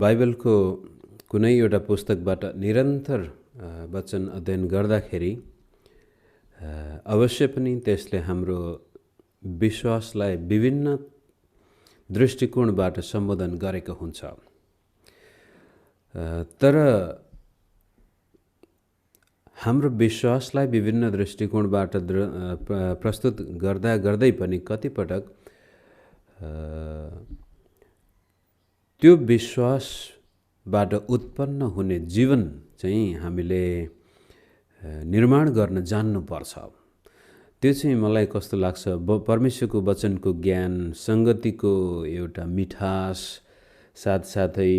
बाइबलको कुनै एउटा पुस्तकबाट निरन्तर वचन अध्ययन गर्दाखेरि अवश्य पनि त्यसले हाम्रो विश्वासलाई विभिन्न दृष्टिकोणबाट सम्बोधन गरेको हुन्छ। तर हाम्रो विश्वासलाई विभिन्न दृष्टिकोणबाट प्रस्तुत गर्दै पनि कतिपटक त्यो विश्वासबाट उत्पन्न हुने जीवन चाहिँ हामीले निर्माण गर्न जान्नुपर्छ। त्यो चाहिँ मलाई कस्तो लाग्छ, परमेश्वरको वचनको ज्ञान, संगतिको एउटा मिठास, साथसाथै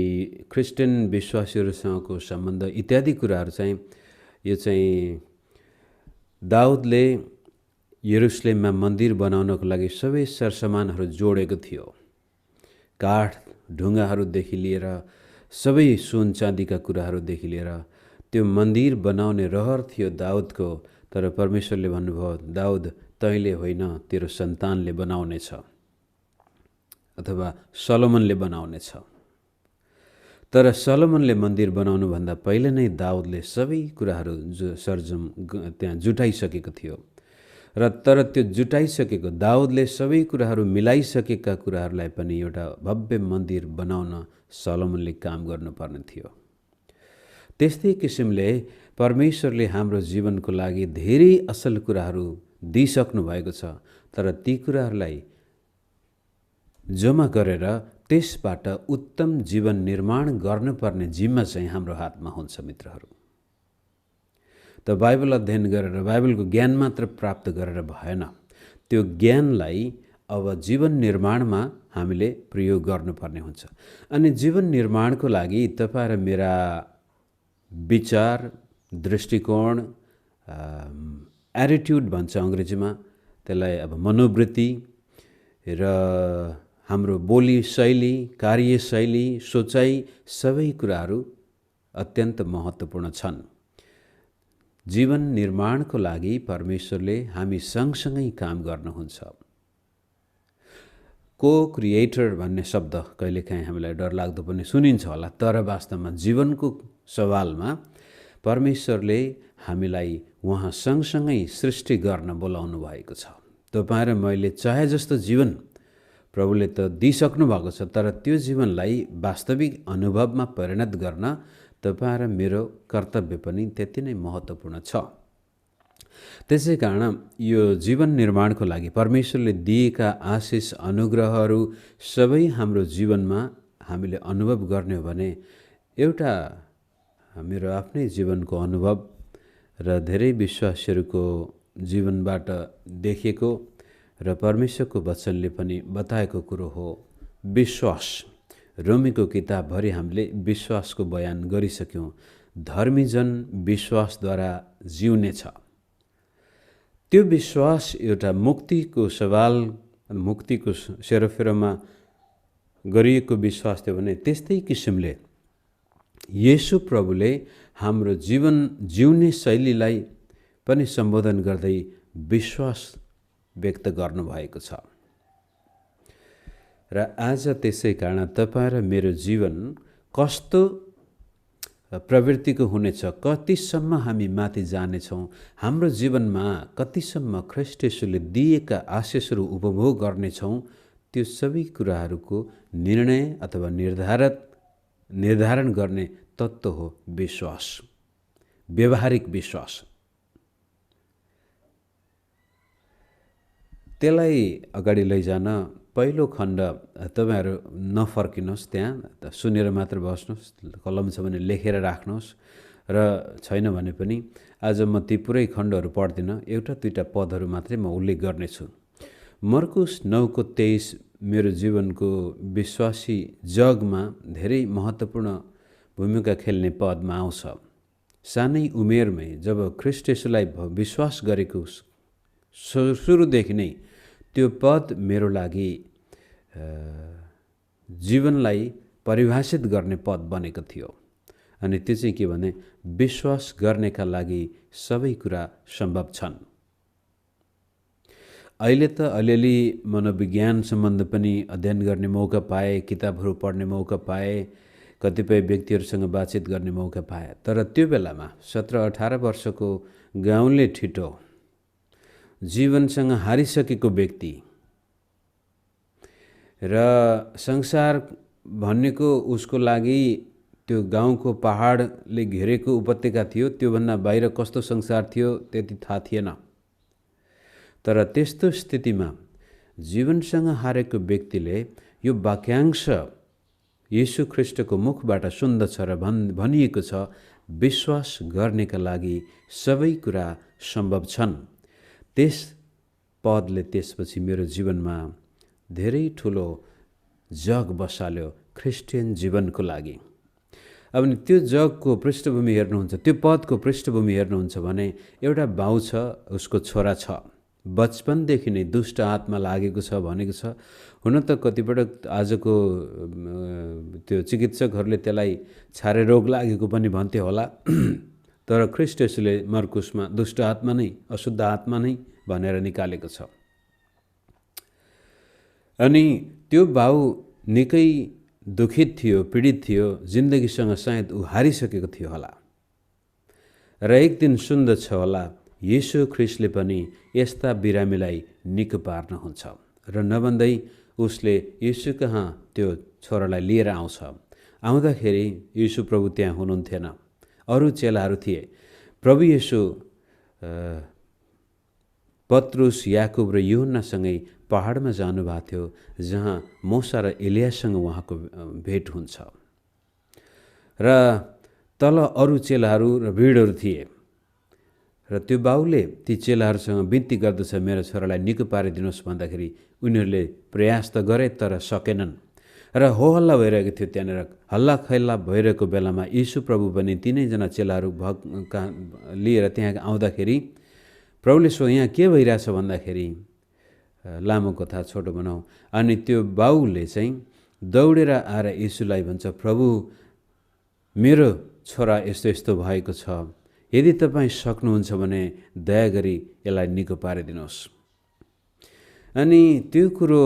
क्रिस्चियन विश्वासीहरूसँगको सम्बन्ध इत्यादि कुराहरू चाहिँ यो चाहिँ दाउदले यरुशलेममा मन्दिर बनाउनको लागि सबै सरसामानहरू जोडेको थियो। काठ ढुङ्गाहरूदेखि लिएर सबै सुन चाँदीका कुराहरूदेखि लिएर त्यो मन्दिर बनाउने रहर थियो दाउदको। तर परमेश्वरले भन्नुभयो, दाउद तैँले होइन, तेरो सन्तानले बनाउनेछ, अथवा सलोमनले बनाउनेछ। तर सलोमनले मन्दिर बनाउनुभन्दा पहिले नै दाउदले सबै कुराहरू त्यहाँ जुटाइसकेको थियो। तर त्यो जुटाइसकेको दाउदले सबै कुराहरू मिलाइसकेका कुराहरूलाई पनि एउटा भव्य मन्दिर बनाउन सलोमनले काम गर्नुपर्ने थियो। त्यस्तै किसिमले परमेश्वरले हाम्रो जीवनको लागि धेरै असल कुराहरू दिइसक्नु भएको छ। तर ती कुराहरूलाई जम्मा गरेर त्यसबाट उत्तम जीवन निर्माण गर्नुपर्ने जिम्मा चाहिँ हाम्रो हातमा हुन्छ मित्रहरू। त बाइबल अध्ययन गरेर बाइबलको ज्ञान मात्र प्राप्त गरेर भएन, त्यो ज्ञानलाई अब जीवन निर्माणमा हामीले प्रयोग गर्नुपर्ने हुन्छ। अनि जीवन निर्माणको लागि तपाईँ र मेरा विचार, दृष्टिकोण, एटिट्युड भन्छ अङ्ग्रेजीमा, त्यसलाई अब मनोवृत्ति र हाम्रो बोली शैली, कार्यशैली, सोचाइ, सबै कुराहरू अत्यन्त महत्त्वपूर्ण छन्। जीवन निर्माणको लागि परमेश्वरले हामी सँगसँगै काम गर्नुहुन्छ। को क्रिएटर भन्ने शब्द कहिलेकाहीँ हामीलाई डरलाग्दो पनि सुनिन्छ होला, तर वास्तवमा जीवनको सवालमा परमेश्वरले हामीलाई उहाँ सँगसँगै सृष्टि गर्न बोलाउनु भएको छ। तपाईँ र मैले चाहे जस्तो जीवन प्रभुले त दिइसक्नु भएको छ, तर त्यो जीवनलाई वास्तविक अनुभवमा परिणत गर्न तपाईँ र मेरो कर्तव्य पनि त्यति नै महत्त्वपूर्ण छ। त्यसै कारण यो जीवन निर्माणको लागि परमेश्वरले दिएका आशिष, अनुग्रहहरू सबै हाम्रो जीवनमा हामीले अनुभव गर्ने हो भने, एउटा मेरो आफ्नै जीवनको अनुभव र धेरै विश्वासीहरूको जीवनबाट देखेको र परमेश्वरको वचनले पनि बताएको कुरो हो विश्वास। रोमीको किताबभरि हामीले विश्वासको बयान गरिसक्यौँ। धर्मीजन विश्वासद्वारा जिउनेछ। त्यो विश्वास एउटा मुक्तिको सवाल, मुक्तिको सेरोफेरोमा गरिएको विश्वास थियो भने, त्यस्तै किसिमले येशू प्रभुले हाम्रो जीवन जिउने शैलीलाई पनि सम्बोधन गर्दै विश्वास व्यक्त गर्नुभएको छ। र आज त्यसै कारण तपाईँ र मेरो जीवन कस्तो प्रवृत्तिको हुनेछ, कतिसम्म हामी माथि जानेछौँ, हाम्रो जीवनमा कतिसम्म ख्रीष्ट येशूले दिएका आशिषहरू उपभोग गर्नेछौँ, त्यो सबै कुराहरूको निर्णय अथवा निर्धारण गर्ने तत्त्व हो विश्वास, व्यवहारिक विश्वास। त्यसलाई अगाडि लैजान पहिलो खण्ड तपाईँहरू नफर्किनुहोस्, त्यहाँ सुनेर मात्र बस्नुहोस्, कलम छ भने लेखेर राख्नुहोस्, र छैन भने पनि आज म ती पुरै खण्डहरू पढ्दिनँ, एउटा दुईवटा पदहरू मात्रै म उल्लेख गर्नेछु। मर्कुस 9:23 मेरो जीवनको विश्वासी जगमा धेरै महत्त्वपूर्ण भूमिका खेल्ने पदमा आउँछ। सानै उमेरमै जब ख्रीष्ट येशूलाई विश्वास गरेको सुरुदेखि नै त्यो पद मेरो लागि जीवनलाई परिभाषित गर्ने पद बनेको थियो। अनि त्यो चाहिँ के भने, विश्वास गर्नेका लागि सबै कुरा सम्भव छन्। अहिले त अलिअलि मनोविज्ञान सम्बन्ध पनि अध्ययन गर्ने मौका पाए, किताबहरू पढ्ने मौका पाए, कतिपय व्यक्तिहरूसँग बातचित गर्ने मौका पाएँ। तर त्यो बेलामा 17-18 वर्षको गाउँले ठिटो जीवनसँग हारिसकेको व्यक्ति र संसार भन्नेको उसको लागि त्यो गाउँको पहाडले घेरेको उपत्यका थियो, त्योभन्दा बाहिर कस्तो संसार थियो त्यति थाहा थिएन। तर त्यस्तो स्थितिमा जीवनसँग हारेको व्यक्तिले यो वाक्यांश येशू ख्रीष्टको मुखबाट सुन्दछ र भनिएको छ, विश्वास गर्नेका लागि सबै कुरा सम्भव छन्। त्यस पदले त्यसपछि मेरो जीवनमा धेरै ठुलो जग बसाल्यो ख्रिस्टियन जीवनको लागि। अब नि त्यो जगको पृष्ठभूमि हेर्नुहुन्छ, त्यो पदको पृष्ठभूमि हेर्नुहुन्छ भने एउटा बाउ छ, उसको छोरा छ, बचपनदेखि नै दुष्ट आत्मा लागेको छ भनेको छ। हुन त कतिपटक आजको त्यो चिकित्सकहरूले त्यसलाई छारे रोग लागेको पनि भन्थे होला, तर ख्रीष्ट येशूले मर्कुसमा दुष्ट आत्मा नै, अशुद्ध आत्मा नै भनेर निकालेको छ। अनि त्यो बाउ निकै दुखित थियो, पीडित थियो, जिन्दगीसँग सायद ऊ हारिसकेको थियो होला। र एक दिन सुन्दछ होला येशू ख्रीष्टले पनि यस्ता बिरामीलाई निको पार्नुहुन्छ। र नभन्दै उसले येशू कहाँ त्यो छोरालाई लिएर आउँछ। आउँदाखेरि येशू प्रभु त्यहाँ हुनुहुन्थेन, अरू चेलाहरू थिए। प्रभु येशू पत्रुस, याकुब र यूहन्नासँगै पहाडमा जानुभएको थियो, जहाँ मूसा र एलियासँग उहाँको भेट हुन्छ। र तल अरू चेलाहरू र भिडहरू थिए। र त्यो बाउले ती चेलाहरूसँग बिन्ती गर्दछ, मेरो छोरालाई निको पारिदिनुहोस् भन्दाखेरि उनीहरूले प्रयास त गरे तर सकेनन्। र हो हल्ला भइरहेको थियो त्यहाँनिर। हल्ला खल्ला भइरहेको बेलामा येशू प्रभु पनि तीनैजना चेलाहरू लिएर त्यहाँ आउँदाखेरि प्रभुले यहाँ के भइरहेछ भन्दाखेरि, लामो कथा छोटो बनाऊ, अनि त्यो बाउले चाहिँ दौडेर आएर येशूलाई भन्छ, प्रभु मेरो छोरा यस्तो यस्तो भएको छ, यदि तपाईँ सक्नुहुन्छ भने दया गरी यसलाई निको पारिदिनुहोस्। अनि त्यो कुरो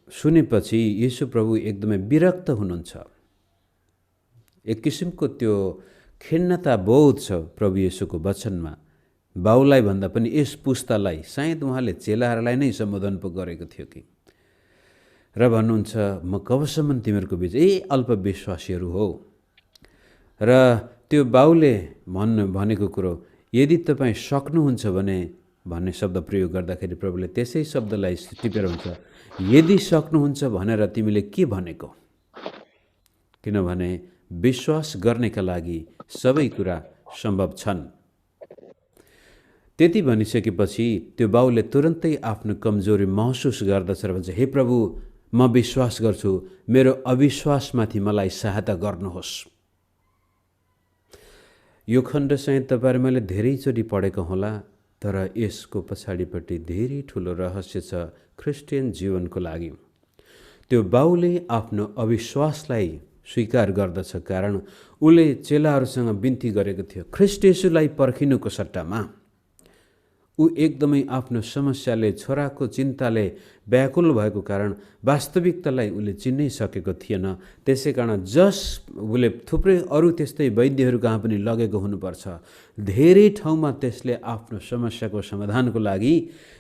सुनेपछि येशू प्रभु एकदमै विरक्त हुनुहुन्छ। एक किसिमको त्यो खिन्नता बोध छ प्रभु येशूको वचनमा। बाउलाई भन्दा पनि यस पुस्तालाई, सायद उहाँले चेलाहरूलाई नै सम्बोधन पो गरेको थियो कि, र भन्नुहुन्छ म कबसम्म तिमीहरूको बिच अल्पविश्वासीहरू हो। र त्यो बाउले भनेको कुरो, यदि तपाईँ सक्नुहुन्छ भने भन्ने शब्द प्रयोग गर्दाखेरि प्रभुले त्यसै शब्दलाई टिपेर हुन्छ, यदि सक्नुहुन्छ भनेर तिमीले के भनेको, किनभने विश्वास गर्नेका लागि सबै कुरा सम्भव छन्। त्यति भनिसकेपछि त्यो बाउले तुरन्तै आफ्नो कमजोरी महसुस गर्दछ र भन्छ, हे प्रभु म विश्वास गर्छु, मेरो अविश्वासमाथि मलाई सहायता गर्नुहोस्। यो खण्ड चाहिँ तपाईहरु मैले धेरैचोटि पढेको होला, तर यसको पछाडिपट्टि धेरै ठुलो रहस्य छ ख्रिस्टियन जीवनको लागि। त्यो बाउले आफ्नो अविश्वासलाई स्वीकार गर्दछ, कारण उले चेलाहरूसँग बिन्ती गरेको थियो ख्रिस्ट येशूलाई पर्खिनुको सट्टामा। ऊ एकदमै आफ्नो समस्याले, छोराको चिन्ताले व्याकुल भएको कारण वास्तविकतालाई उले चिन्नै सकेको थिएन। त्यसै कारण उसले थुप्रै अरू त्यस्तै वैद्यहरू कहाँ पनि लगेको हुनुपर्छ। धेरै ठाउँमा त्यसले आफ्नो समस्याको समाधानको लागि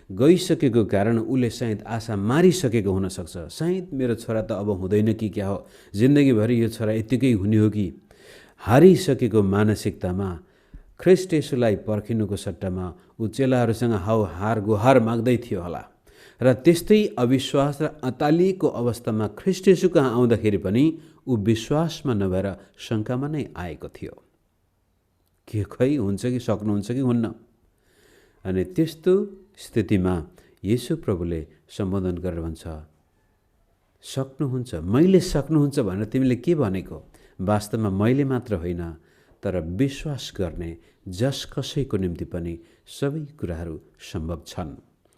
गइसकेको कारण उले सायद आशा मारिसकेको हुनसक्छ। सायद मेरो छोरा त अब हुँदैन कि क्या हो, जिन्दगीभरि यो छोरा यत्तिकै हुने हो कि, हारिसकेको मानसिकतामा ख्रिस्ट येशूलाई पर्खिनुको सट्टामा ऊ चेलाहरूसँग हार गुहार माग्दै थियो होला। र त्यस्तै अविश्वास र अतालिएको अवस्थामा ख्रिस्ट येशू कहाँ आउँदाखेरि पनि ऊ विश्वासमा नभएर शङ्कामा नै आएको थियो, के खै हुन्छ कि सक्नुहुन्छ कि हुन्न। अनि त्यस्तो स्थितिमा येशू प्रभुले सम्बोधन गरेर भन्छ, सक्नुहुन्छ, मैले सक्नुहुन्छ भनेर तिमीले के भनेको? वास्तवमा मैले मात्र होइन, तर विश्वास गर्ने जस कसैको निम्ति पनि सबै कुराहरू सम्भव छन्।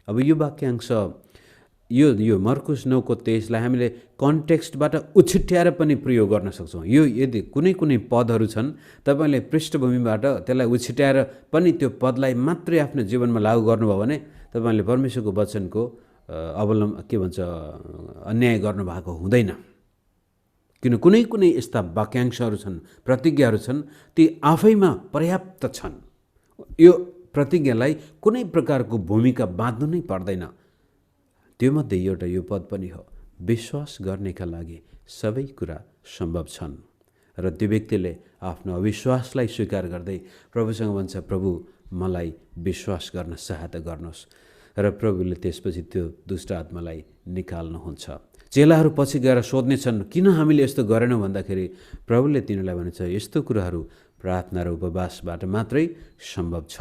अब यो वाक्यांश यो मर्कुस 9:23लाई हामीले कन्टेक्स्टबाट उछिट्याएर पनि प्रयोग गर्न सक्छौँ। यो यदि कुनै कुनै पदहरू छन्, तपाईँले पृष्ठभूमिबाट त्यसलाई उछिट्याएर पनि त्यो पदलाई मात्रै आफ्नो जीवनमा लागू गर्नुभयो भने तपाईँले परमेश्वरको वचनको अन्याय गर्नुभएको हुँदैन। किन कुनै कुनै यस्ता वाक्यांशहरू छन्, प्रतिज्ञाहरू छन्, ती आफैमा पर्याप्त छन्। यो प्रतिज्ञालाई कुनै प्रकारको भूमिका बाँध्नु नै पर्दैन। त्योमध्ये एउटा यो पद पनि हो, विश्वास गर्नेका लागि सबै कुरा सम्भव छन्। र त्यो व्यक्तिले आफ्नो अविश्वासलाई स्वीकार गर्दै प्रभुसँग भन्छ, प्रभु मलाई विश्वास गर्न सहायता गर्नुहोस्। र प्रभुले त्यसपछि त्यो दुष्ट आत्मालाई निकाल्नुहुन्छ। चेलाहरू पछि गएर सोध्नेछन्, किन हामीले यस्तो गरेनौँ भन्दाखेरि प्रभुले तिनीहरूलाई भनेछ, यस्तो कुराहरू प्रार्थना र उपवासबाट मात्रै सम्भव छ।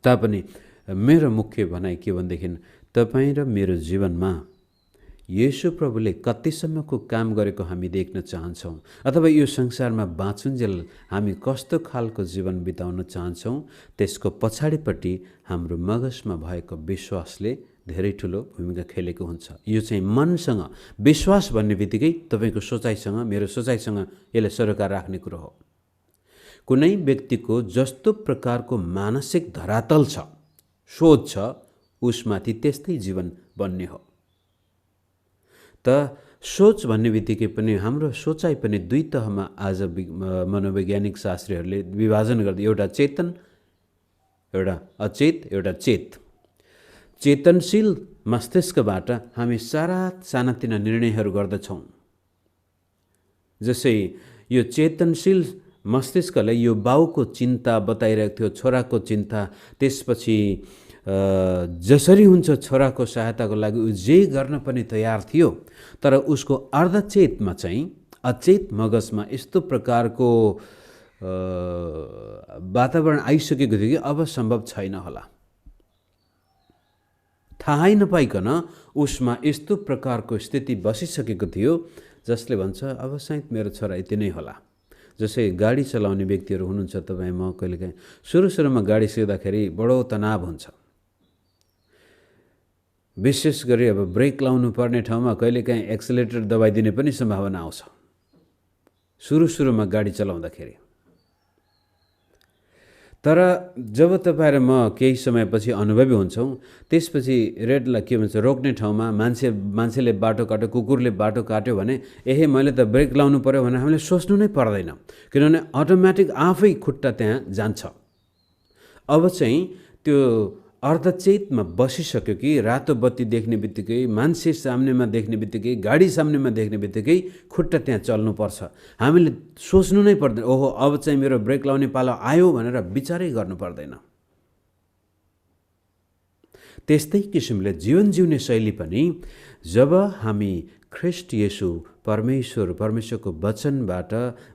तापनि मेरो मुख्य भनाइ के भनेदेखि, तपाईँ र मेरो जीवनमा येशू प्रभुले कतिसम्मको काम गरेको हामी देख्न चाहन्छौँ, अथवा यो संसारमा बाँचुन्जेल हामी कस्तो खालको जीवन बिताउन चाहन्छौँ, त्यसको पछाडिपट्टि हाम्रो मगजमा भएको विश्वासले धेरै ठुलो भूमिका खेलेको हुन्छ। यो चाहिँ मनसँग, विश्वास भन्ने बित्तिकै तपाईँको सोचाइसँग, मेरो सोचाइसँग यसले सरोकार राख्ने कुरो हो। कुनै व्यक्तिको जस्तो प्रकारको मानसिक धरातल छ, सोच छ, उसमाथि त्यस्तै जीवन बन्ने हो। त सोच भन्ने बित्तिकै पनि हाम्रो सोचाइ पनि दुई तहमा आज मनोवैज्ञानिक शास्त्रीहरूले विभाजन गर्दै, एउटा चेतन, एउटा अचेत, एउटा चेत। चेतनशील मस्तिष्कबाट हामी सारा सानातिना निर्णयहरू गर्दछौँ। जसै यो चेतनशील मस्तिष्कले यो बाउको चिन्ता बताइरहेको थियो, छोराको चिन्ता, त्यसपछि जसरी हुन्छ छोराको सहायताको लागि ऊ जे गर्न पनि तयार थियो। तर उसको अर्धचेतमा चाहिँ, अचेत मगजमा यस्तो प्रकारको वातावरण आइसकेको थियो कि अब सम्भव छैन होला। थाहै नपाइकन उसमा यस्तो प्रकारको स्थिति बसिसकेको थियो जसले भन्छ, अब सायद मेरो छोरा यति नै होला। जसै गाडी चलाउने व्यक्तिहरू हुनुहुन्छ, तपाईँ म कहिलेकाहीँ सुरुमा गाडी सिक्दाखेरि बडो तनाव हुन्छ। विशेष गरी अब ब्रेक लाउनु पर्ने ठाउँमा कहिलेकाहीँ एक्सेलेरेटर दबाइदिने पनि सम्भावना आउँछ सुरुमा गाडी चलाउँदाखेरि। तर जब तपाईँ र म केही समयपछि अनुभवी हुन्छौँ, त्यसपछि रेडलाई के भन्छ, रोक्ने ठाउँमा मान्छेले बाटो काट्यो, कुकुरले बाटो काट्यो भने मैले त ब्रेक लाउनु पर्यो भने हामीले सोच्नु नै पर्दैन, किनभने अटोमेटिक आफै खुट्टा त्यहाँ जान्छ। अब चाहिँ त्यो अर्धचेतमा बसिसक्यो कि रातो बत्ती देख्ने बित्तिकै, मान्छे सामनेमा देख्ने बित्तिकै, गाडी सामनेमा देख्ने बित्तिकै खुट्टा त्यहाँ चल्नुपर्छ। हामीले सोच्नु नै पर्दैन, ओहो अब चाहिँ मेरो ब्रेक लाउने पालो आयो भनेर विचारै गर्नु पर्दैन। त्यस्तै किसिमले जीवन जिउने शैली पनि जब हामी ख्रिस्ट येशू परमेश्वरको वचनबाट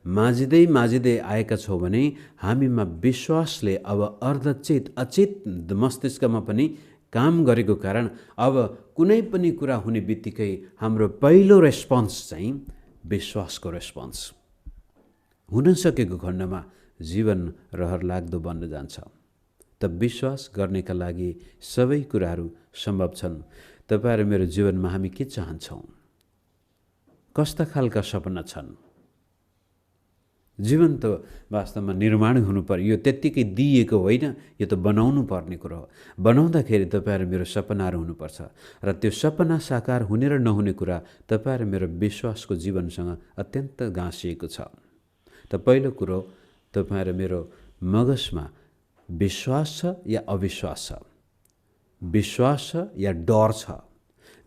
माझिँदै आएका छौँ भने हामीमा विश्वासले अब अर्धचेत अचेत मस्तिष्कमा पनि काम गरेको कारण अब कुनै पनि कुरा हुने बित्तिकै हाम्रो पहिलो रेस्पोन्स चाहिँ विश्वासको रेस्पोन्स हुन सकेको खण्डमा जीवन रहर लाग्दो बन्न जान्छ। त विश्वास गर्नेका लागि सबै कुराहरू सम्भव छन्। तपाईहरु मेरो जीवनमा हामी के चाहन्छौँ? कस्ता खालका सपना छन्? जीवन त वास्तवमा निर्माण हुनु पर्यो, यो त्यत्तिकै दिएको होइन, यो त बनाउनु पर्ने कुरा हो। बनाउँदाखेरि तपाईहरु मेरो सपनाहरू हुनुपर्छ र त्यो सपना साकार हुने र नहुने कुरा तपाईहरु मेरो विश्वासको जीवनसँग अत्यन्त गाँसिएको छ। त पहिलो कुरो, तपाईहरु मेरो मगजमा विश्वास छ या अविश्वास छ? विश्वास छ या डर छ?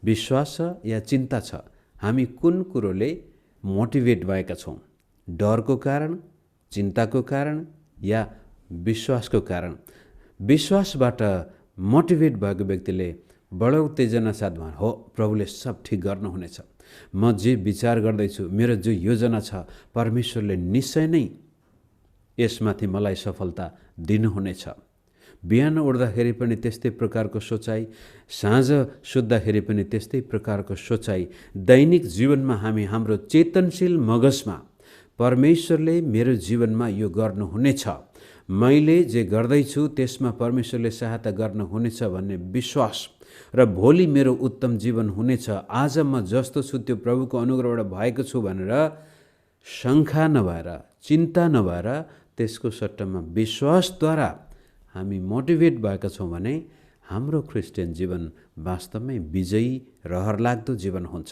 विश्वास छ या चिन्ता छ? हामी कुन कुरोले मोटिभेट भएका छौँ? डरको कारण, चिन्ताको कारण या विश्वासको कारण? विश्वासबाट मोटिभेट भएको व्यक्तिले बडो उत्तेजना साथ भन्छ, हो प्रभुले सब ठीक गर्नुहुनेछ, म जे विचार गर्दैछु, मेरो जो योजना छ, परमेश्वरले निश्चय नै यसमाथि मलाई सफलता दिनुहुनेछ। बिहान उठ्दाखेरि पनि त्यस्तै प्रकारको सोचाइ, साँझ सुत्दाखेरि पनि त्यस्तै प्रकारको सोचाइ। दैनिक जीवनमा हामी हाम्रो चेतनशील मगजमा परमेश्वरले मेरो जीवनमा यो गर्नुहुनेछ, मैले जे गर्दैछु त्यसमा परमेश्वरले सहायता गर्नुहुनेछ भन्ने विश्वास र भोलि मेरो उत्तम जीवन हुनेछ, आज म जस्तो छु त्यो प्रभुको अनुग्रहबाट भएको छु भनेर शङ्का नभएर, चिन्ता नभएर त्यसको सट्टामा विश्वासद्वारा हामी मोटिभेट भएका छौँ भने हाम्रो क्रिस्चियन जीवन वास्तवमै विजयी रहरलाग्दो जीवन हुन्छ।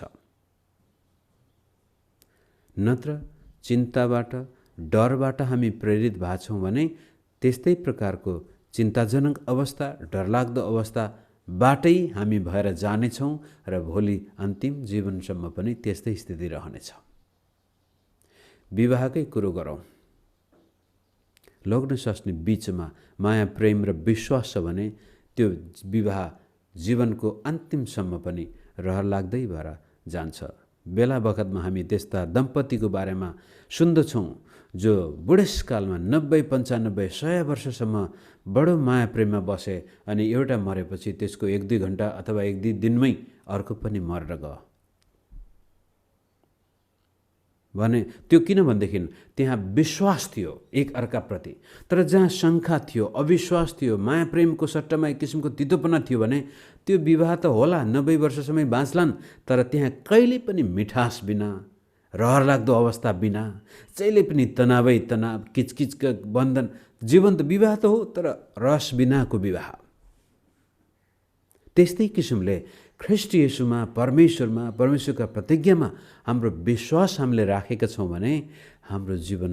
नत्र चिन्ताबाट, डरबाट हामी प्रेरित भएको छौँ भने त्यस्तै प्रकारको चिन्ताजनक अवस्था, डरलाग्दो अवस्थाबाटै हामी भएर जानेछौँ र भोलि अन्तिम जीवनसम्म पनि त्यस्तै स्थिति रहनेछ। विवाहकै कुरो गरौँ। लग्न सस्ने बीचमा माया, प्रेम र विश्वास छ भने त्यो विवाह जीवनको अन्तिमसम्म पनि रहर लाग्दै भएर जान्छ। बेला बखतमा हामी त्यस्ता दम्पतिको बारेमा सुन्दछौँ जो बुढेसकालमा 90, 95, 100 वर्षसम्म बडो माया प्रेममा बसे अनि एउटा मरेपछि त्यसको 1-2 घण्टा अथवा 1-2 दिनमै अर्को पनि मरेर गयो भने त्यो किन भनेदेखि त्यहाँ विश्वास थियो एक अर्काप्रति। तर जहाँ शङ्का थियो, अविश्वास थियो, माया प्रेमको सट्टामा एक किसिमको तितोपना थियो भने त्यो विवाह त होला 90 वर्षसम्म बाँच्लान्, तर त्यहाँ कहिले पनि मिठास बिना, रहर लाग्दो अवस्था बिना, जहिले पनि तनावै तनाव, किचकिचका बन्धन। जीवन त विवाह त हो तर रस बिनाको विवाह। त्यस्तै किसिमले ख्रीष्ट येशूमा, परमेश्वरमा, परमेश्वरका प्रतिज्ञामा हाम्रो विश्वास हामीले राखेका छौँ भने हाम्रो जीवन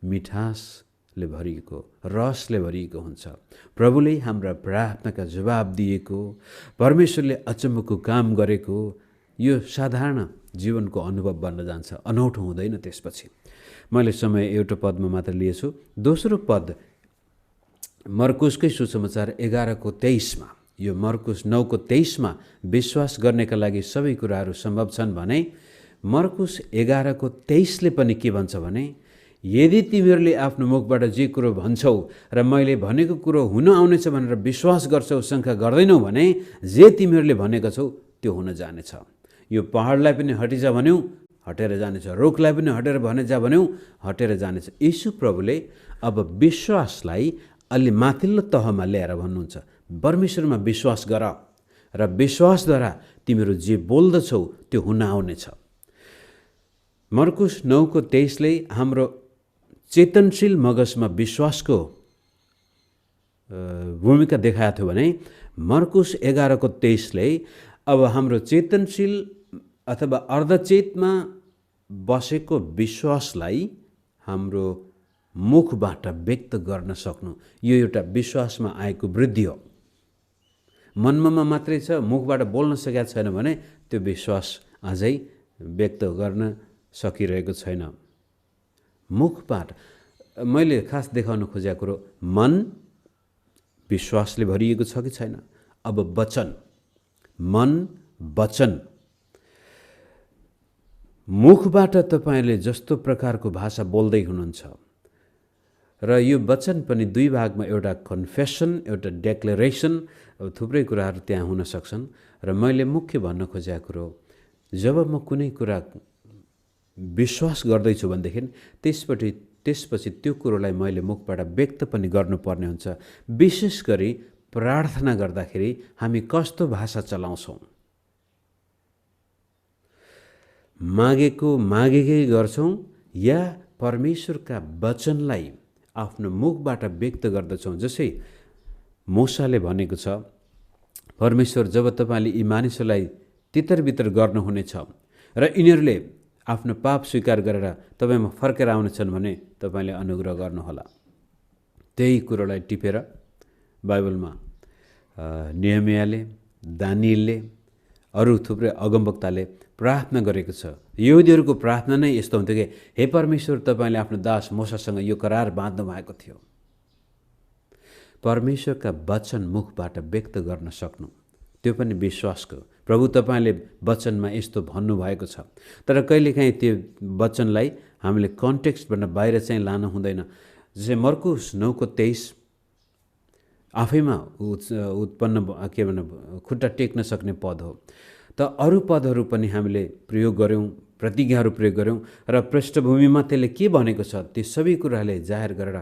मिठासले भरिएको, रसले भरिएको हुन्छ। प्रभुले हाम्रा प्रार्थनाका जवाब दिएको, परमेश्वरले अचम्मको काम गरेको यो साधारण जीवनको अनुभव बन्न जान्छ, अनौठो हुँदैन त्यसपछि। मैले समय एउटा पदमा मात्र लिएछु। दोस्रो पद मर्कुसकै सुसमाचार 11:23 यो मर्कुस 9:23 विश्वास गर्नेका लागि सबै कुराहरू सम्भव छन् भने मर्कुस 11:23 पनि के भन्छ भने यदि तिमीहरूले आफ्नो मुखबाट जे कुरो भन्छौ र मैले भनेको कुरो हुन आउनेछ भनेर विश्वास गर्छौ, शङ्का गर्दैनौ भने जे तिमीहरूले भनेका छौ त्यो हुन जानेछ। यो पहाडलाई पनि हटिजा भन्यौ हटेर जानेछ, रुखलाई पनि हटेर भने जा भन्यौ हटेर जानेछ। यीशु प्रभुले अब विश्वासलाई अलि माथिल्लो तहमा ल्याएर भन्नुहुन्छ, परमेश्वरमा विश्वास गर र विश्वासद्वारा तिमीहरू जे बोल्दछौ त्यो हुन आउनेछ। मर्कुस 9:23ले हाम्रो चेतनशील मगजमा विश्वासको भूमिका देखाएको थियो भने मर्कुस 11:23ले अब हाम्रो चेतनशील अथवा अर्धचेतमा बसेको विश्वासलाई हाम्रो मुखबाट व्यक्त गर्न सक्नु, यो एउटा विश्वासमा आएको वृद्धि हो। मनमा मात्रै छ, मुखबाट बोल्न सकेको छैन भने त्यो विश्वास अझै व्यक्त गर्न सकिरहेको छैन। मुखबाट मैले खास देखाउन खोजेको कुरो मन विश्वासले भरिएको छ कि छैन। अब वचन, मन, वचन, मुखबाट तपाईले जस्तो प्रकारको भाषा बोल्दै हुनुहुन्छ र यो वचन पनि दुई भागमा, एउटा कन्फेसन, एउटा डेक्लेरेसन, थुप्रै कुराहरू त्यहाँ हुन सक्छन्। र मैले मुख्य भन्न खोजेको कुरो, जब म कुनै कुरा विश्वास गर्दैछु भनेदेखि त्यसपछि त्यो कुरोलाई मैले मुखबाट व्यक्त पनि गर्नुपर्ने हुन्छ। विशेष गरी प्रार्थना गर्दाखेरि हामी कस्तो भाषा चलाउँछौँ? मागेकै गर्छौँ या परमेश्वरका वचनलाई आफ्नो मुखबाट व्यक्त गर्दछौँ? जसै मूसाले भनेको छ, परमेश्वर जब तपाईँले यी मानिसहरूलाई तितरबितर गर्नुहुनेछ र यिनीहरूले आफ्नो पाप स्वीकार गरेर तपाईँमा फर्केर आउनेछन् भने तपाईँले अनुग्रह गर्नुहोला। त्यही कुरोलाई टिपेर बाइबलमा नेहमियाले, दानिएलले, अरू थुप्रै अगमवक्ताले प्रार्थना गरेको छ। यहुदीहरूको प्रार्थना नै यस्तो हुन्थ्यो कि हे परमेश्वर, तपाईँले आफ्नो दास मूसासँग यो करार बाँध्नु भएको थियो। परमेश्वरका वचन मुखबाट व्यक्त गर्न सक्नु, त्यो पनि विश्वासको। प्रभु तपाईँले वचनमा यस्तो भन्नुभएको छ, तर कहिलेकाहीँ त्यो वचनलाई हामीले कन्टेक्स्टबाट बाहिर चाहिँ लानु हुँदैन। जस्तै मर्कुस 9:23 आफैमा उत्पन्न के भन्नु खुट्टा टेक्न सक्ने पद हो। त अरू पदहरू पनि हामीले प्रयोग गऱ्यौँ, प्रतिज्ञाहरू प्रयोग गऱ्यौँ र पृष्ठभूमिमा त्यसले के भनेको छ त्यो सबै कुराले जाहेर गरेर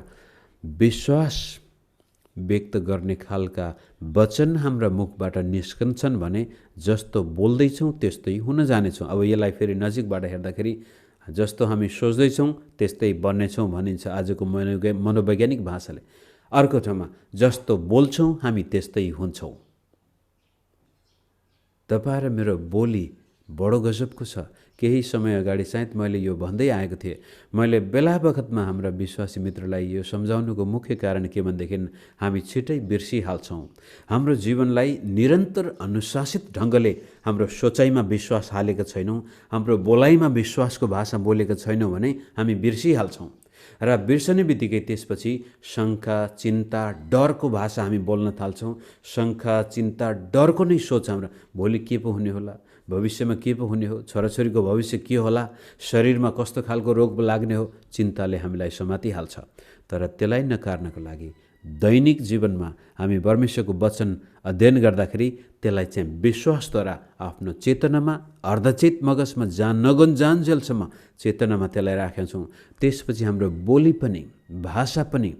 विश्वास व्यक्त गर्ने खालका वचन हाम्रा मुखबाट निस्कन्छन् भने जस्तो बोल्दैछौँ त्यस्तै हुन जानेछौँ। अब यसलाई फेरि नजिकबाट हेर्दाखेरि जस्तो हामी सोच्दैछौँ त्यस्तै बन्नेछौँ भनिन्छ आजको मनोवैज्ञानिक भाषाले। अर्को ठाउँमा जस्तो बोल्छौँ हामी त्यस्तै हुन्छौँ। तपाईँ र मेरो बोली बडो गजबको छ। केही समय अगाडि सायद मैले यो भन्दै आएको थिएँ। मैले बेला बखतमा हाम्रा विश्वासी मित्रलाई यो सम्झाउनुको मुख्य कारण के भनेदेखि हामी छिटै बिर्सिहाल्छौँ। हाम्रो जीवनलाई निरन्तर अनुशासित ढङ्गले हाम्रो सोचाइमा विश्वास हालेका छैनौँ, हाम्रो बोलाइमा विश्वासको भाषा बोलेका छैनौँ भने हामी बिर्सिहाल्छौँ र बिर्सने बित्तिकै त्यसपछि शङ्का, चिन्ता, डरको भाषा हामी बोल्न थाल्छौँ। शङ्का, चिन्ता, डरको नै सोच हाम्रो, भोलि के पो हुने होला, भविष्यमा के पो हुने हो, छोराछोरीको भविष्य के होला, शरीरमा कस्तो खालको रोग लाग्ने हो, चिन्ताले हामीलाई समातिहाल्छ। तर त्यसलाई नकार्नको लागि दैनिक जीवनमा हामी परमेश्वरको वचन अध्ययन गर्दाखेरि त्यसलाई चाहिँ विश्वासद्वारा आफ्नो चेतनामा, अर्धचेत मगजमा जान्जेलसम्म चेतनामा त्यसलाई राखेका छौँ। त्यसपछि हाम्रो बोली पनि, भाषा पनि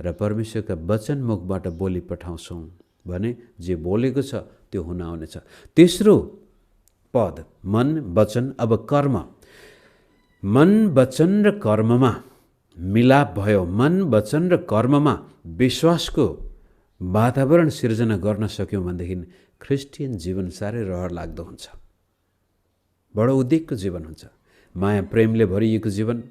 र परमेश्वरका वचन मुखबाट बोली पठाउँछौँ भने जे बोलेको छ त्यो हुन आउनेछ। तेस्रो पद मन, वचन, अब कर्म। मन, वचन र कर्ममा मिलाप भयो। मन, वचन र कर्ममा विश्वासको वातावरण सिर्जना गर्न सक्यौँ भनेदेखि ख्रिस्टियन जीवन साह्रै रहर लाग्दो हुन्छ, बडो उद्वेगको जीवन हुन्छ। माया प्रेमले भरिएको जीवन,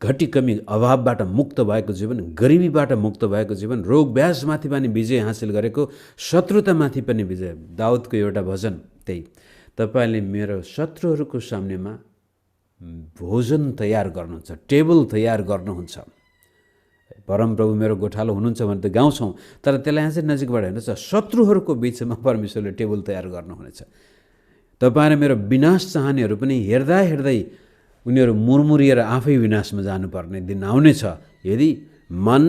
घटी कमी अभावबाट मुक्त भएको जीवन, गरिबीबाट मुक्त भएको जीवन, रोग व्यासमाथि पनि विजय हासिल गरेको, शत्रुतामाथि पनि विजय। दाउदको एउटा भजन त्यही, तपाईँले मेरो शत्रुहरूको सामनेमा भोजन तयार गर्नुहुन्छ, टेबल तयार गर्नुहुन्छ। परमप्रभु मेरो गोठालो हुनुहुन्छ भने त गाउँछौँ, तर त्यसलाई चाहिँ नजिकबाट हेर्नुहोस्, शत्रुहरूको बिचमा परमेश्वरले टेबल तयार गर्नुहुनेछ। तपाईँ र मेरो विनाश चाहनेहरू पनि हेर्दा हेर्दै उनीहरू मुरमुरिएर आफै विनाशमा जानुपर्ने दिन आउनेछ यदि मन,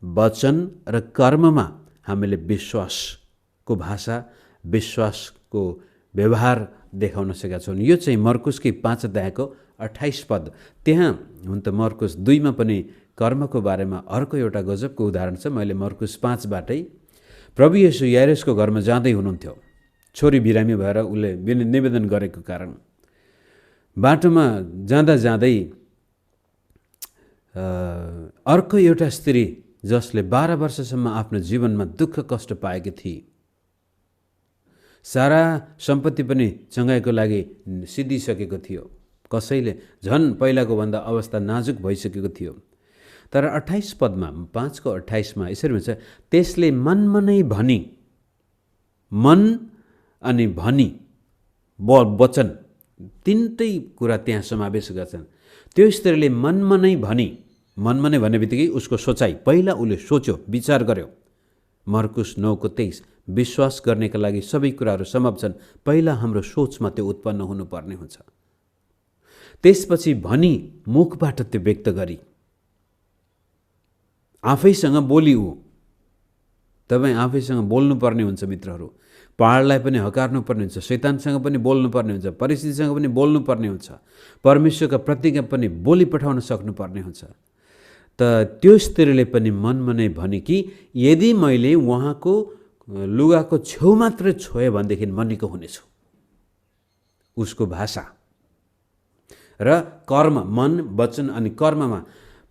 वचन र कर्ममा हामीले विश्वासको भाषा, विश्वासको व्यवहार देखाउन सकेका छौँ। यो चाहिँ मर्कुसकै 5 अध्यायको 28 पद। त्यहाँ हुन त मर्कुस 2 मा पनि कर्मको बारेमा अर्को एउटा गजबको उदाहरण छ। मैले मर्कुस 5 बाटै प्रभु येशू याइरसको घरमा जाँदै हुनुहुन्थ्यो, छोरी बिरामी भएर उसले निवेदन गरेको कारण। बाटोमा जाँदा जाँदै अर्को एउटा स्त्री जसले 12 वर्षसम्म आफ्नो जीवनमा दुःख कष्ट पाएकी थिए, सारा सम्पत्ति पनि चङ्गाइको लागि सिद्धिसकेको थियो, कसैले झन् पहिलाको भन्दा अवस्था नाजुक भइसकेको थियो। तर 28 पदमा, 5 को 28 मा यसरी भन्छ, त्यसले मनमा नै भनी, मन अनि भनी, वचन तिनटै कुरा त्यहाँ समावेश गर्छन्। त्यो स्त्रीले मनमा नै भनी, मनमा नै भन्ने बित्तिकै उसको सोचाइ, पहिला उसले सोच्यो, विचार गर्यो। मर्कुस 9 को 23, विश्वास गर्नेका लागि सबै कुराहरू सम्भव छन्, पहिला हाम्रो सोचमा त्यो उत्पन्न हुनुपर्ने हुन्छ। त्यसपछि भनी, मुखबाट त्यो व्यक्त गरी, आफैसँग बोली। तपाईँ आफैसँग बोल्नुपर्ने हुन्छ मित्रहरू। पहाडलाई पनि हकार्नुपर्ने हुन्छ, शैतानसँग पनि बोल्नुपर्ने हुन्छ, परिस्थितिसँग पनि बोल्नुपर्ने हुन्छ, परमेश्वरका प्रतिज्ञा पनि बोली पठाउन सक्नुपर्ने हुन्छ। त त्यो स्त्रीले पनि मनमा नै भने कि यदि मैले उहाँको लुगाको छेउ मात्रै छोएँ भनेदेखि म निको हुनेछु। उसको भाषा र कर्म, मन, वचन अनि कर्ममा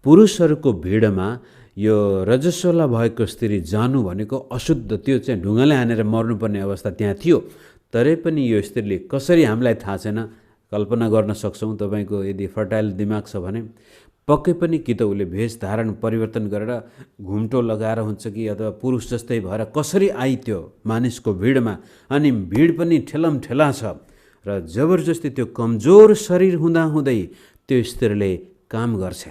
पुरुषहरूको भिडमा यो रजस्वला भएको स्त्री जानु भनेको अशुद्ध, त्यो चाहिँ ढुङ्गाले हानेर मर्नुपर्ने अवस्था त्यहाँ थियो। तरै पनि यो स्त्रीले कसरी, हामीलाई थाहा छैन, कल्पना गर्न सक्छौँ। तपाईँको यदि फर्टाइल दिमाग छ भने पक्कै पनि कि त उसले भेष धारण परिवर्तन गरेर घुम्टो लगाएर हुन्छ कि अथवा पुरुष जस्तै भएर कसरी आई त्यो मानिसको भिडमा, अनि भिड पनि ठेलमठेला छ र जबरजस्ती त्यो कमजोर शरीर हुँदाहुँदै त्यो स्त्रीले काम गर्छ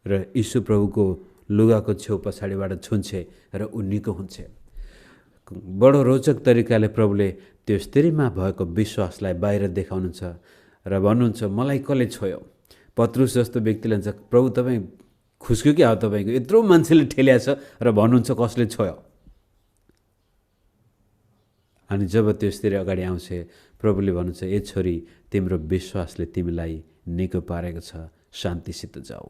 र यीशु प्रभुको लुगाको छेउ पछाडिबाट छुन्छे र ऊ निको हुन्छ। बडो रोचक तरिकाले प्रभुले त्यो स्त्रीमा भएको विश्वासलाई बाहिर देखाउनुहुन्छ र भन्नुहुन्छ, मलाई कसले छोयो? पत्रुस जस्तो व्यक्तिले भन्छ, प्रभु तपाईँ खुस्क्यो कि अब तपाईँको यत्रो मान्छेले ठेल्या छ र भन्नुहुन्छ कसले छोयो? अनि जब त्यो स्त्री अगाडि आउँछ, प्रभुले भन्नुहुन्छ, ए छोरी, तिम्रो विश्वासले तिमीलाई निको पारेको छ, शान्तिसित जाऊ।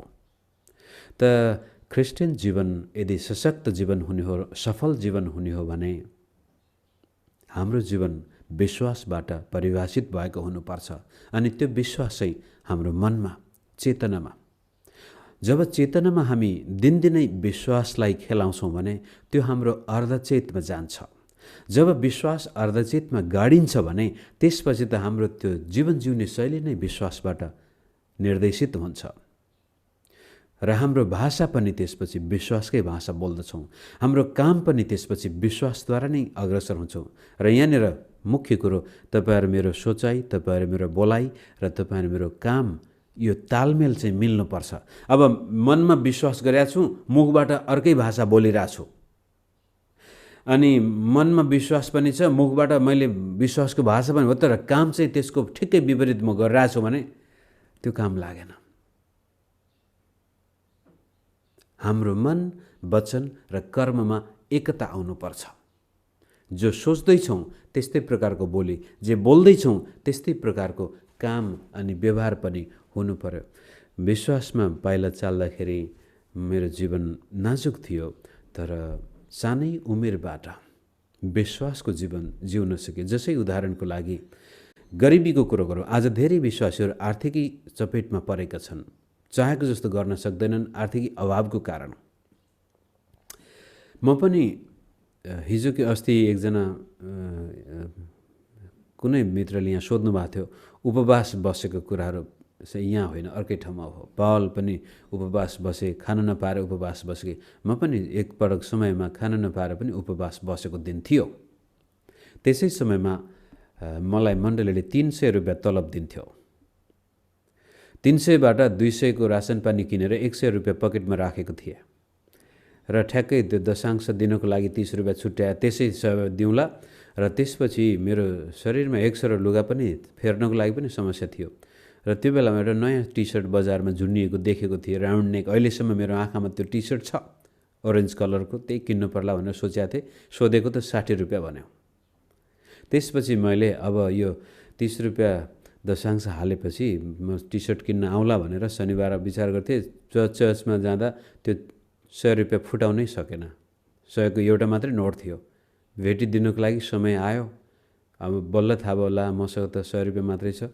त ख्रिस्टियन जीवन यदि सशक्त जीवन हुने हो, सफल जीवन हुने हो भने हाम्रो जीवन विश्वासबाट परिभाषित भएको हुनुपर्छ। अनि त्यो विश्वास चाहिँ हाम्रो मनमा, चेतनामा, जब चेतनामा हामी दिनदिनै विश्वासलाई खेलाउँछौँ भने त्यो हाम्रो अर्धचेतमा जान्छ जब विश्वास अर्धचित्तमा गाडिन्छ भने त्यसपछि त हाम्रो त्यो जीवन जिउने शैली नै विश्वासबाट निर्देशित हुन्छ र हाम्रो भाषा पनि त्यसपछि विश्वासकै भाषा बोल्दछौँ। हाम्रो काम पनि त्यसपछि विश्वासद्वारा नै अग्रसर हुन्छौँ। र यहाँनिर मुख्य कुरो तपाईँहरू मेरो सोचाइ, तपाईँहरू मेरो बोलाइ र तपाईँहरू मेरो काम यो तालमेल चाहिँ मिल्नुपर्छ। अब मनमा विश्वास गरेको छु, मुखबाट अर्कै भाषा बोलिरहेको छु, अनि मनमा विश्वास पनि छ, मुखबाट मैले विश्वासको भाषा पनि हो, तर काम चाहिँ त्यसको ठिक्कै विपरीत म गरिरहेको छु भने त्यो काम लागेन। हाम्रो मन, वचन र कर्ममा एकता आउनुपर्छ। जो सोच्दैछौँ त्यस्तै प्रकारको बोली, जे बोल्दैछौँ त्यस्तै प्रकारको काम अनि व्यवहार पनि हुनु पर्यो। विश्वासमा पाइला चाल्दाखेरि मेरो जीवन नाजुक थियो, तर सानै उमेरबाट विश्वासको जीवन जिउन सके। जसै उदाहरणको लागि गरिबीको कुरो गरौँ। आज धेरै विश्वासीहरू आर्थिकी चपेटमा परेका छन्, चाहेको जस्तो गर्न सक्दैनन् आर्थिक अभावको कारण। म पनि हिजो कि अस्ति एकजना कुनै मित्रले यहाँ सोध्नु भएको थियो, उपवास बसेको कुराहरू चाहिँ यहाँ होइन अर्कै ठाउँमा हो। पावल पनि उपवास बसे, खान नपाएर उपवास बसे। म पनि एकपटक समयमा खान नपाएर पनि उपवास बसेको दिन थियो। त्यसै समयमा मलाई मण्डलीले 300 रुपियाँ तलब दिन्थ्यो। 300बाट 200 को रासन पानी किनेर 100 रुपियाँ पकेटमा राखेको थिएँ र ठ्याक्कै त्यो दशांश दिनको लागि 30 रुपियाँ छुट्याए, त्यसै दिउँला। र त्यसपछि मेरो शरीरमा 1 सरो लुगा पनि फेर्नको लागि पनि समस्या थियो। र त्यो बेलामा एउटा नयाँ टी सर्ट बजारमा झुन्डिएको देखेको थिएँ, राउन्ड नेक। अहिलेसम्म मेरो आँखामा त्यो टी सर्ट छ ओरेन्ज कलरको, त्यही किन्नु पर्ला भनेर सोचेको थिएँ। सोधेको त 60 रुपियाँ भन्यो। त्यसपछि मैले अब यो 30 रुपियाँ दशांश हालेपछि म टी सर्ट किन्न आउँला भनेर शनिबार विचार गर्थेँ। चर्चमा जाँदा त्यो 100 रुपियाँ फुटाउनै सकेन। 100 को एउटा मात्रै नोट थियो। भेटिदिनुको लागि समय आयो। अब बल्ल थाहा भयो होला मसँग त 100 रुपियाँ मात्रै छ,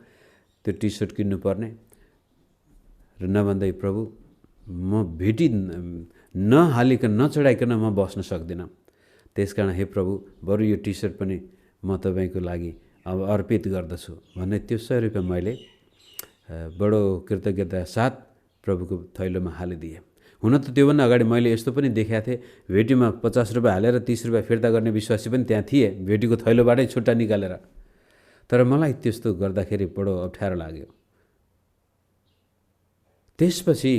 त्यो टी सर्ट किन्नुपर्ने। र नभन्दै प्रभु म भेटी नहालिकन नचढाइकन म बस्न सक्दिनँ। त्यसकारण हे प्रभु बरु यो टी सर्ट पनि म तपाईँको लागि अब अर्पित गर्दछु भन्ने त्यो 100 रुपियाँ मैले बडो कृतज्ञता साथ प्रभुको थैलोमा हालिदिएँ। हुन त त्योभन्दा अगाडि मैले यस्तो पनि देखाएको थिएँ, भेटीमा 50 रुपियाँ हालेर 30 रुपियाँ फिर्ता गर्ने विश्वासी पनि त्यहाँ थिए, भेटीको थैलोबाटै छुट्टा निकालेर। तर मलाई त्यस्तो गर्दाखेरि बडो अप्ठ्यारो लाग्यो। त्यसपछि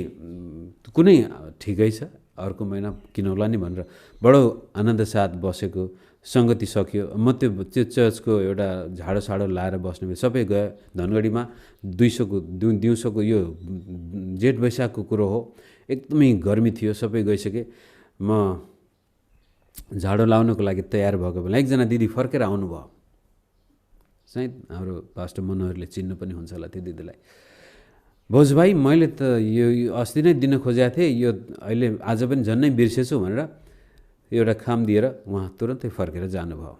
कुनै ठिकै छ अर्को महिना किनौला नि भनेर बडो आनन्द साथ बसेको, सङ्गति सकियो। म त्यो चर्चको एउटा झाडो लाएर बस्ने सबै गयो। धनगढीमा 200 को दिउँसोको यो जेठ वैशाखको कुरो हो, एकदमै गर्मी थियो, सबै गइसके। म झाडो लाउनको लागि तयार भएको बेला एकजना दिदी फर्केर आउनुभयो। सायद हाम्रो पास्टर मनोहरले चिन्नु पनि हुन्छ होला त्यो दिदीलाई। भोज भाइ मैले त यो अस्ति नै दिन खोजेको थिएँ, यो अहिले आज पनि झन्नै बिर्सेछु भनेर एउटा खाम दिएर उहाँ तुरन्तै फर्केर जानुभयो।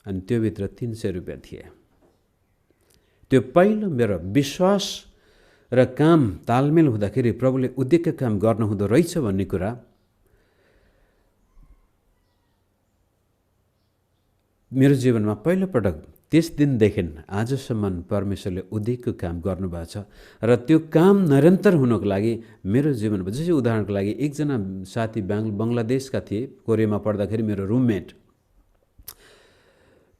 अनि त्योभित्र 300 रुपियाँ थिए। त्यो पहिलो मेरो विश्वास र काम तालमेल हुँदाखेरि प्रभुले उद्देश्य काम गर्न हुँदो रहेछ भन्ने कुरा मेरो जीवनमा पहिलोपटक त्यस दिनदेखि आजसम्म परमेश्वरले उद्देश्यको काम गर्नुभएको छ। र त्यो काम निरन्तर हुनको लागि मेरो जीवनमा, जस्तै उदाहरणको लागि एकजना साथी बङ्गलादेशका थिए, कोरियामा पढ्दाखेरि मेरो रुममेट।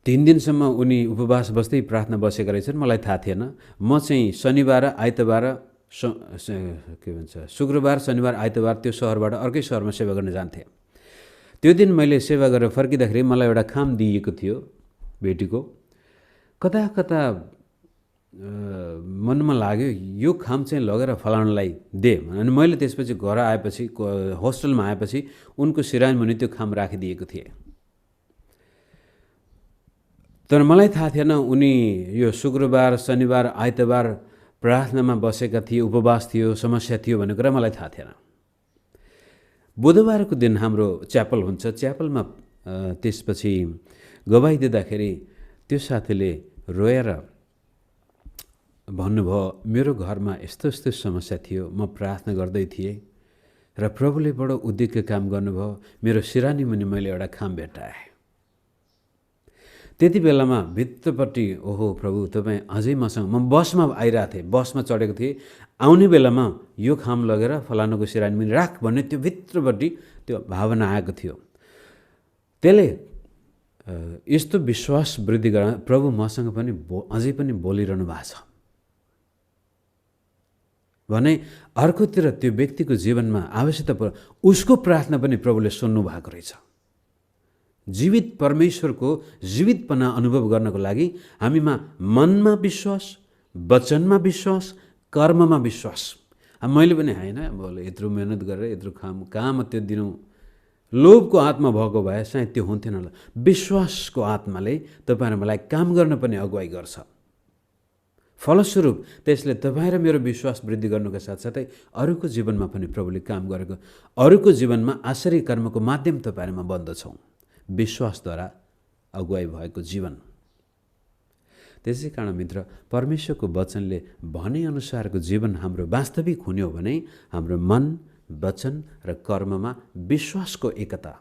3 दिनसम्म उनी उपवास बस्दै प्रार्थना बसेका रहेछन्, मलाई थाहा थिएन। म चाहिँ शनिबार आइतबार शुक्रबार शनिबार आइतबार त्यो सहरबाट अर्कै सहरमा सेवा गर्न जान्थेँ। त्यो दिन मैले सेवा गरेर फर्किँदाखेरि मलाई एउटा खाम दिइएको थियो भेटीको। कता कता मनमा लाग्यो यो खाम चाहिँ लगेर फलानालाई दे। अनि मैले त्यसपछि घर आएपछि, होस्टेलमा आएपछि उनको सिरानीमुनि त्यो खाम राखिदिएको थिएँ। तर मलाई थाहा थिएन उनी यो शुक्रबार शनिबार आइतबार प्रार्थनामा बसेका थिए, उपवास थियो, समस्या थियो भन्ने कुरा मलाई थाहा थिएन। बुधबारको दिन हाम्रो च्यापल हुन्छ। च्यापलमा त्यसपछि गवाही दिँदाखेरि त्यो साथीले रोएर भन्नुभयो, मेरो घरमा यस्तो यस्तो समस्या थियो, म प्रार्थना गर्दै थिएँ र प्रभुले बडो उद्देश्य काम गर्नुभयो, मेरो सिरानी मुनि मैले एउटा खाम भेट्टाएँ। त्यति बेलामा भित्रपट्टि ओहो प्रभु तपाईँ अझै मसँग, म बसमा आइरहेको थिएँ, बसमा चढेको थिएँ, आउने बेलामा यो खाम लगेर फलानुको सिरानी मुनि राख भन्ने त्यो भित्रपट्टि त्यो भावना आएको थियो। त्यसले यस्तो विश्वास वृद्धि गर्न प्रभु मसँग पनि अझै पनि बोलिरहनु भएको छ भने अर्कोतिर त्यो व्यक्तिको जीवनमा आवश्यकता उसको प्रार्थना पनि प्रभुले सुन्नु भएको रहेछ। जीवित परमेश्वरको जीवितपना अनुभव गर्नको लागि हामीमा मनमा विश्वास, वचनमा विश्वास, कर्ममा विश्वास। अब मैले पनि होइन अब यत्रो मेहनत गरेर यत्रो कहाँमा त्यो दिनु लोभको आत्मा भएको भए सायद त्यो हुन्थेन होला। विश्वासको आत्माले तपाईँ र मलाई काम गर्न पनि अगुवाई गर्छ। फलस्वरूप त्यसले तपाईँ र मेरो विश्वास वृद्धि गर्नुका साथसाथै अरूको जीवनमा पनि प्रभुले काम गरेको, अरूको जीवनमा आश्चर्य कर्मको माध्यम तपाईँ र म बन्दछौँ विश्वासद्वारा अगुवाई भएको जीवन। त्यसै कारण मित्र, परमेश्वरको वचनले भनेअनुसारको जीवन हाम्रो वास्तविक हुने हो भने हाम्रो मन, वचन र कर्ममा विश्वासको एकता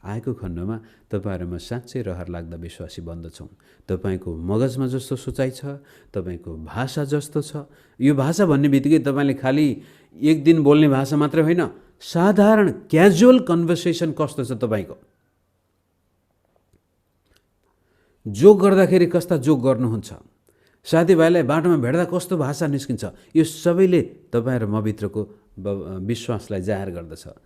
आएको खण्डमा तपाईँ र म साँच्चै रहर लाग्दा विश्वासी बन्दछौँ। तपाईँको मगजमा जस्तो सोचाइ छ, तपाईँको भाषा जस्तो छ, यो भाषा भन्ने बित्तिकै तपाईँले खालि एक दिन बोल्ने भाषा मात्रै होइन, साधारण क्याजुअल कन्भर्सेसन कस्तो छ तपाईँको, जोक गर्दाखेरि कस्ता जोक गर्नुहुन्छ, साथीभाइलाई बाटोमा भेट्दा कस्तो भाषा निस्किन्छ, यो सबैले तपाईँ र म भित्रको विश्वासलाई जाहेर गर्दछ।